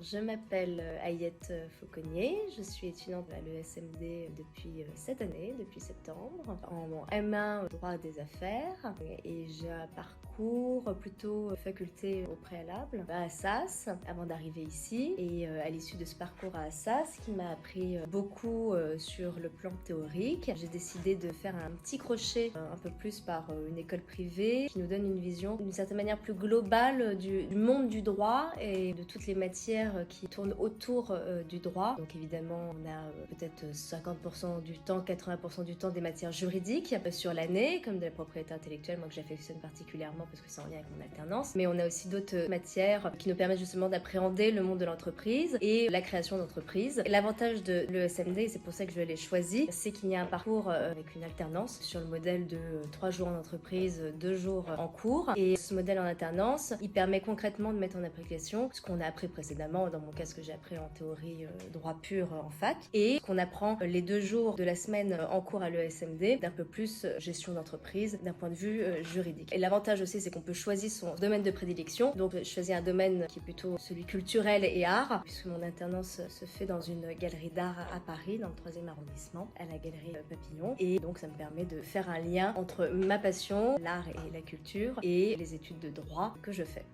Je m'appelle Ayette Fauconnier, je suis étudiante à l'ESMD depuis cette année, depuis septembre, en M1 droit des affaires et j'ai un parcours plutôt faculté au préalable à Assas avant d'arriver ici et à l'issue de ce parcours à Assas qui m'a appris beaucoup sur le plan théorique, j'ai décidé de faire un petit crochet un peu plus par une école privée qui nous donne une vision d'une certaine manière plus globale du monde du droit et de toutes les matières qui tournent autour du droit. Donc évidemment, on a peut-être 50% du temps, 80% du temps des matières juridiques sur l'année, comme de la propriété intellectuelle, moi que j'affectionne particulièrement parce que c'est en lien avec mon alternance. Mais on a aussi d'autres matières qui nous permettent justement d'appréhender le monde de l'entreprise et la création d'entreprise. L'avantage de l'ESMD, et c'est pour ça que je l'ai choisi, c'est qu'il y a un parcours avec une alternance sur le modèle de 3 jours en entreprise, 2 jours en cours. Et ce modèle en alternance, il permet concrètement de mettre en application ce qu'on a appris précédemment, dans mon cas ce que j'ai appris en théorie droit pur en fac, et qu'on apprend les 2 jours de la semaine en cours à l'ESMD, d'un peu plus gestion d'entreprise d'un point de vue juridique. Et l'avantage aussi, c'est qu'on peut choisir son domaine de prédilection. Donc je choisis un domaine qui est plutôt celui culturel et art, puisque mon alternance se fait dans une galerie d'art à Paris, dans le 3e arrondissement, à la galerie Papillon. Et donc ça me permet de faire un lien entre ma passion, l'art et la culture, et les études de droit que je fais.